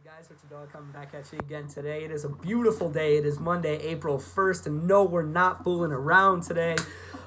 Guys, it's your dog coming back at you again today. It is a beautiful day. It is Monday, April 1st, and no, we're not fooling around today.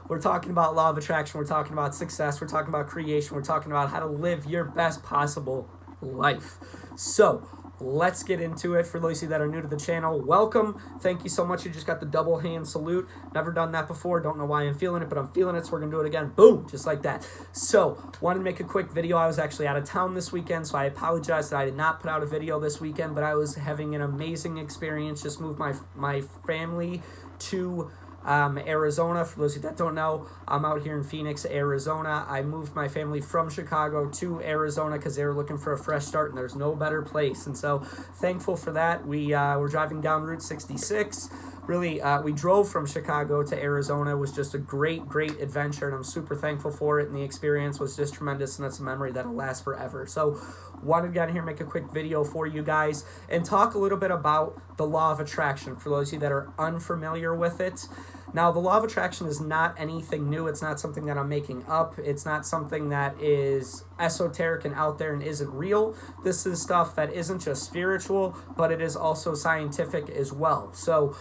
We're talking about law of attraction. We're talking about success. We're talking about creation. We're talking about how to live your best possible life. So, let's get into it. For those of you that are new to the channel, welcome. Thank you so much. You just got the double hand salute. Never done that before. Don't know why I'm feeling it, but I'm feeling it, so we're going to do it again. Boom, just like that. So, wanted to make a quick video. I was actually out of town this weekend, so I apologize that I did not put out a video this weekend, but I was having an amazing experience. Just moved my family to Arizona. For those of you that don't know, I'm out here in Phoenix, Arizona. I moved my family from Chicago to Arizona because they were looking for a fresh start, and there's no better place. And so, thankful for that. We were driving down Route 66. Really, we drove from Chicago to Arizona. It was just a great adventure, and I'm super thankful for it. And the experience was just tremendous, and that's a memory that'll last forever. So, wanted to get in here, make a quick video for you guys, and talk a little bit about the law of attraction for those of you that are unfamiliar with it. Now, the law of attraction is not anything new. It's not something that I'm making up. It's not something that is esoteric and out there and isn't real. This is stuff that isn't just spiritual, but it is also scientific as well. So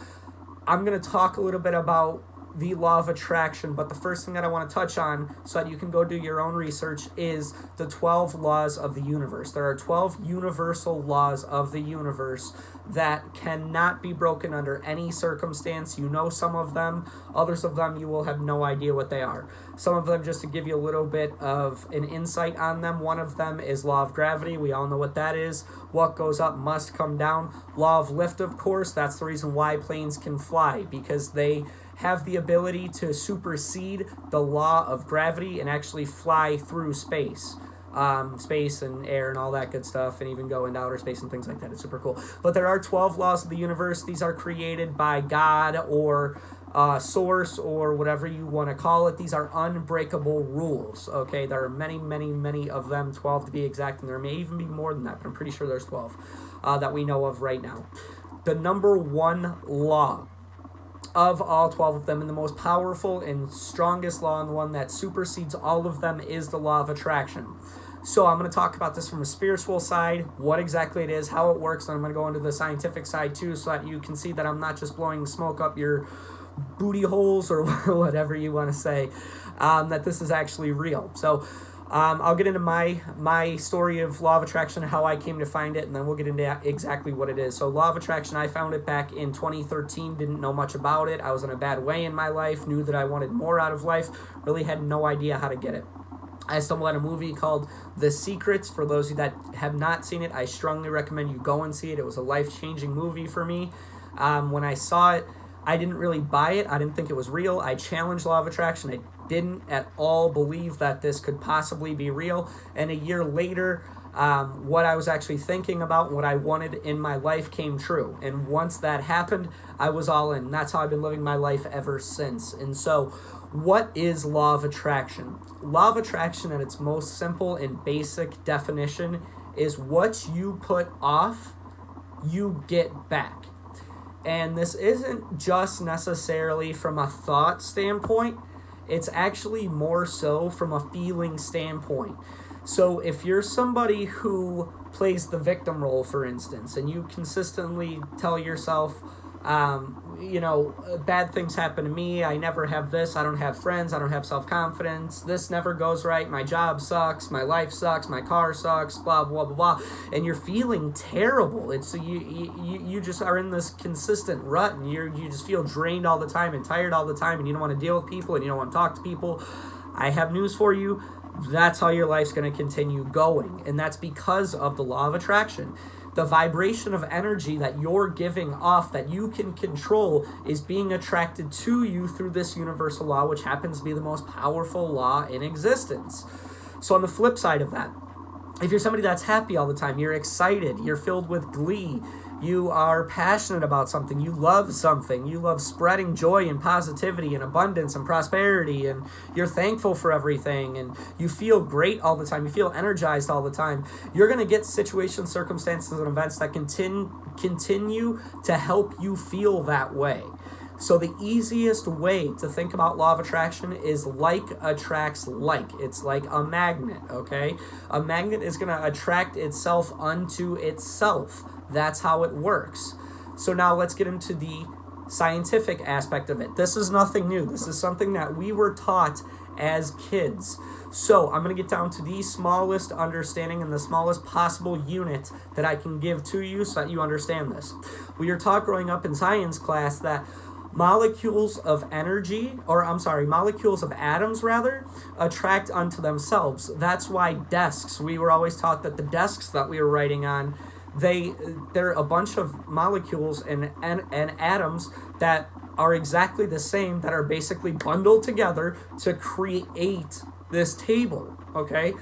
I'm going to talk a little bit about the law of attraction, but the first thing that I want to touch on so that you can go do your own research is the 12 laws of the universe. There are 12 universal laws of the universe that cannot be broken under any circumstance. You know some of them. Others of them you will have no idea what they are. Some of them, just to give you a little bit of an insight on them, one of them is law of gravity. We all know what that is. What goes up must come down. Law of lift, of course, that's the reason why planes can fly, because they have the ability to supersede the law of gravity and actually fly through space. Space and air and all that good stuff, and even go into outer space and things like that. It's super cool. But there are 12 laws of the universe. These are created by God or source or whatever you want to call it. These are unbreakable rules. Okay, there are many of them, 12 to be exact, and there may even be more than that, but I'm pretty sure there's 12 that we know of right now. The number one law of all 12 of them, and the most powerful and strongest law, and the one that supersedes all of them, is the law of attraction. So I'm going to talk about this from a spiritual side, what exactly it is, how it works, and I'm going to go into the scientific side too, so that you can see that I'm not just blowing smoke up your booty holes or whatever you want to say, that this is actually real. So I'll get into my story of law of attraction, how I came to find it, and then we'll get into exactly what it is. So law of attraction, I found it back in 2013, didn't know much about it. I was in a bad way in my life, knew that I wanted more out of life, really had no idea how to get it. I stumbled on a movie called The Secrets. For those of you that have not seen it, I strongly recommend you go and see it. It was a life-changing movie for me. When I saw it, I didn't really buy it. I didn't think it was real. I challenged law of attraction. I didn't at all believe that this could possibly be real. And a year later, what I was actually thinking about, what I wanted in my life came true. And once that happened, I was all in. That's how I've been living my life ever since. And so, what is law of attraction? Law of attraction, at its most simple and basic definition, is what you put off, you get back. And this isn't just necessarily from a thought standpoint. It's actually more so from a feeling standpoint. So if you're somebody who plays the victim role, for instance, and you consistently tell yourself, bad things happen to me, I never have this, I don't have friends, I don't have self-confidence, this never goes right, my job sucks, my life sucks, my car sucks, blah, blah, blah, blah, and you're feeling terrible. It's you just are in this consistent rut, and you just feel drained all the time and tired all the time, and you don't want to deal with people, and you don't want to talk to people. I have news for you. That's how your life's going to continue going, and that's because of the law of attraction. The vibration of energy that you're giving off, that you can control, is being attracted to you through this universal law, which happens to be the most powerful law in existence. So on the flip side of that, if you're somebody that's happy all the time, you're excited, you're filled with glee, you are passionate about something, you love something, you love spreading joy and positivity and abundance and prosperity, and you're thankful for everything, and you feel great all the time, you feel energized all the time, you're going to get situations, circumstances, and events that continue to help you feel that way. So the easiest way to think about law of attraction is like attracts like. It's like a magnet, okay? A magnet is going to attract itself unto itself. That's how it works. So now let's get into the scientific aspect of it. This is nothing new. This is something that we were taught as kids. So I'm going to get down to the smallest understanding and the smallest possible unit that I can give to you so that you understand this. We were taught growing up in science class that molecules of atoms attract unto themselves. That's why desks, we were always taught that the desks that we were writing on, they're a bunch of molecules and atoms that are exactly the same, that are basically bundled together to create this table, okay?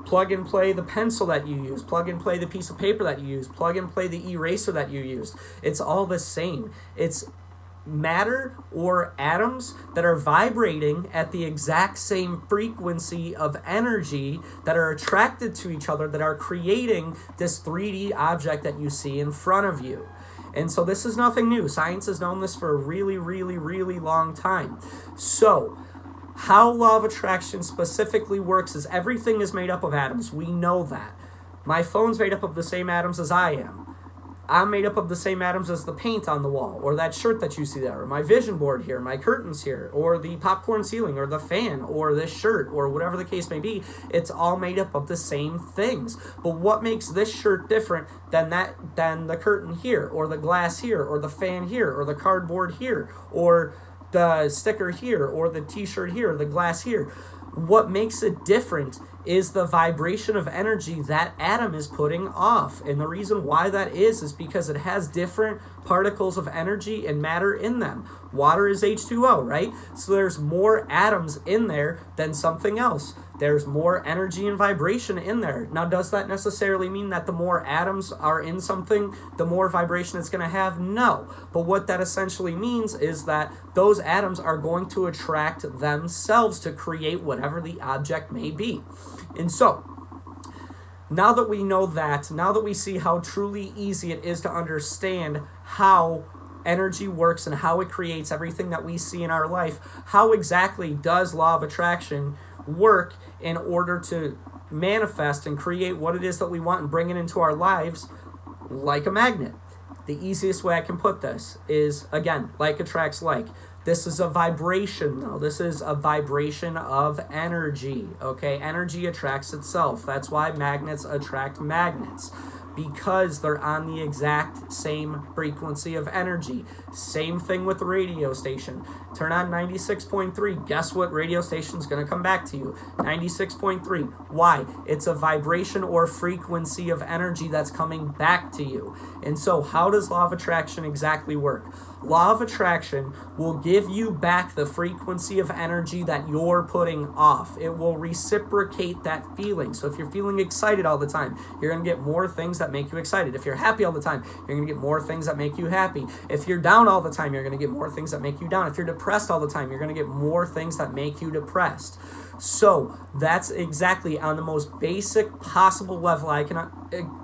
Plug and play the pencil that you use, plug and play the piece of paper that you use, plug and play the eraser that you used. It's all the same. It's matter or atoms that are vibrating at the exact same frequency of energy that are attracted to each other, that are creating this 3D object that you see in front of you. And so this is nothing new. Science has known this for a really, really, really long time. So how law of attraction specifically works is everything is made up of atoms. We know that. My phone's made up of the same atoms as I am. I'm made up of the same atoms as the paint on the wall, or that shirt that you see there, or my vision board here, my curtains here, or the popcorn ceiling, or the fan, or this shirt, or whatever the case may be. It's all made up of the same things. But what makes this shirt different than the curtain here, or the glass here, or the fan here, or the cardboard here, or the sticker here, or the t-shirt here, or the glass here? What makes it different is the vibration of energy that atom is putting off. And the reason why that is because it has different particles of energy and matter in them. Water is H2O, right? So there's more atoms in there than something else. There's more energy and vibration in there. Now, does that necessarily mean that the more atoms are in something, the more vibration it's going to have? No. But what that essentially means is that those atoms are going to attract themselves to create whatever the object may be. And so, now that we know that, now that we see how truly easy it is to understand how energy works and how it creates everything that we see in our life, how exactly does law of attraction work in order to manifest and create what it is that we want and bring it into our lives like a magnet? The easiest way I can put this is, again, like attracts like. This is a vibration, though. This is a vibration of energy, okay? Energy attracts itself. That's why magnets attract magnets, because they're on the exact same frequency of energy. Same thing with the radio station. Turn on 96.3. Guess what radio station's going to come back to you? 96.3. Why? It's a vibration or frequency of energy that's coming back to you. And so how does law of attraction exactly work? Law of attraction will give you back the frequency of energy that you're putting off. It will reciprocate that feeling. So if you're feeling excited all the time, you're going to get more things that make you excited. If you're happy all the time, you're going to get more things that make you happy. If you're down all the time, you're going to get more things that make you down. If you're depressed all the time, you're going to get more things that make you depressed. So that's exactly on the most basic possible level I can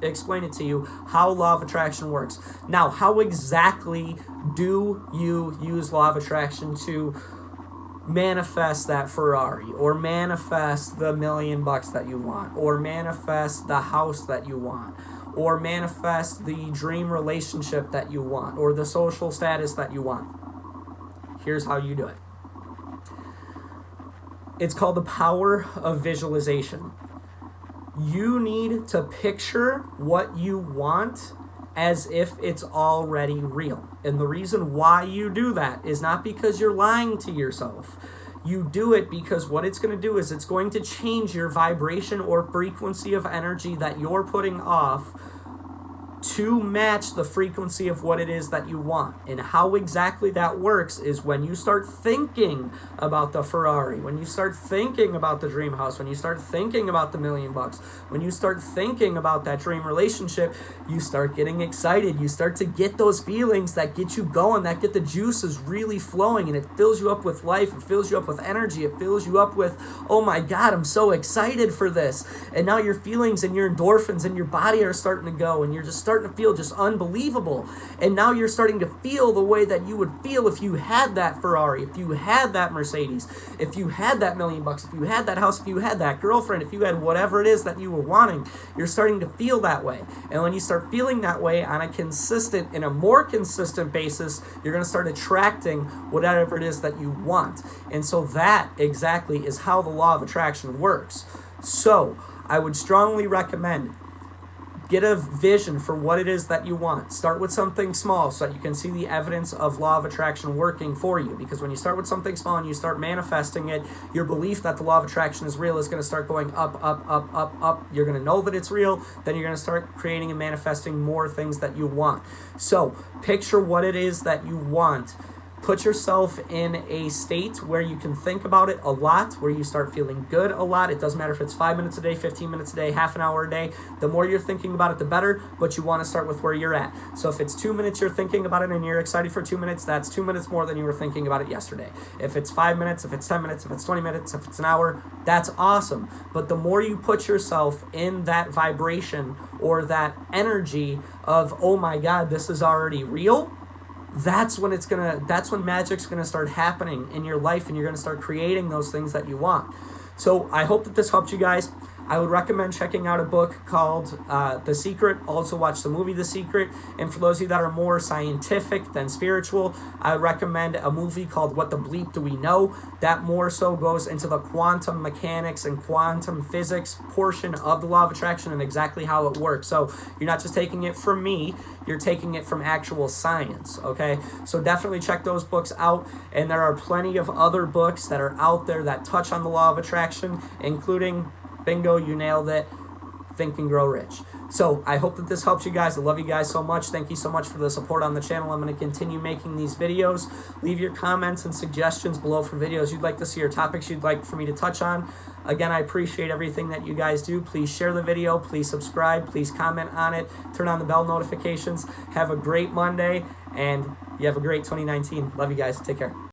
explain it to you how law of attraction works. Now, how exactly do you use law of attraction to manifest that Ferrari, or manifest the $1 million that you want, or manifest the house that you want, or manifest the dream relationship that you want, or the social status that you want? Here's how you do it. It's called the power of visualization. You need to picture what you want as if it's already real. And the reason why you do that is not because you're lying to yourself. You do it because what it's going to do is it's going to change your vibration or frequency of energy that you're putting off to match the frequency of what it is that you want. And how exactly that works is when you start thinking about the Ferrari, when you start thinking about the dream house, when you start thinking about the $1 million, when you start thinking about that dream relationship, you start getting excited. You start to get those feelings that get you going, that get the juices really flowing, and it fills you up with life. It fills you up with energy. It fills you up with, oh my God, I'm so excited for this. And now your feelings and your endorphins and your body are starting to go, and you're just starting to feel just unbelievable. And now you're starting to feel the way that you would feel if you had that Ferrari, if you had that Mercedes, if you had that $1 million, if you had that house, if you had that girlfriend, if you had whatever it is that you were wanting. You're starting to feel that way. And when you start feeling that way on a consistent, in a more consistent basis, you're going to start attracting whatever it is that you want. And so that exactly is how the law of attraction works. So I would strongly recommend get a vision for what it is that you want. Start with something small so that you can see the evidence of law of attraction working for you. Because when you start with something small and you start manifesting it, your belief that the law of attraction is real is going to start going up, up, up, up, up. You're going to know that it's real. Then you're going to start creating and manifesting more things that you want. So picture what it is that you want. Put yourself in a state where you can think about it a lot, where you start feeling good a lot. It doesn't matter if it's 5 minutes a day, 15 minutes a day, half an hour a day. The more you're thinking about it, the better, but you want to start with where you're at. So if it's 2 minutes you're thinking about it and you're excited for 2 minutes, that's 2 minutes more than you were thinking about it yesterday. If it's 5 minutes, if it's 10 minutes, if it's 20 minutes, if it's an hour, that's awesome. But the more you put yourself in that vibration or that energy of, oh my God, this is already real, that's when magic's gonna start happening in your life, and you're gonna start creating those things that you want. So I hope that this helped you guys. I would recommend checking out a book called The Secret. Also watch the movie The Secret. And for those of you that are more scientific than spiritual, I would recommend a movie called What the Bleep Do We Know? That more so goes into the quantum mechanics and quantum physics portion of the law of attraction and exactly how it works. So you're not just taking it from me, you're taking it from actual science, okay? So definitely check those books out. And there are plenty of other books that are out there that touch on the law of attraction, including, bingo, you nailed it, Think and Grow Rich. So I hope that this helps you guys. I love you guys so much. Thank you so much for the support on the channel. I'm going to continue making these videos. Leave your comments and suggestions below for videos you'd like to see or topics you'd like for me to touch on. Again, I appreciate everything that you guys do. Please share the video. Please subscribe. Please comment on it. Turn on the bell notifications. Have a great Monday, and you have a great 2019. Love you guys. Take care.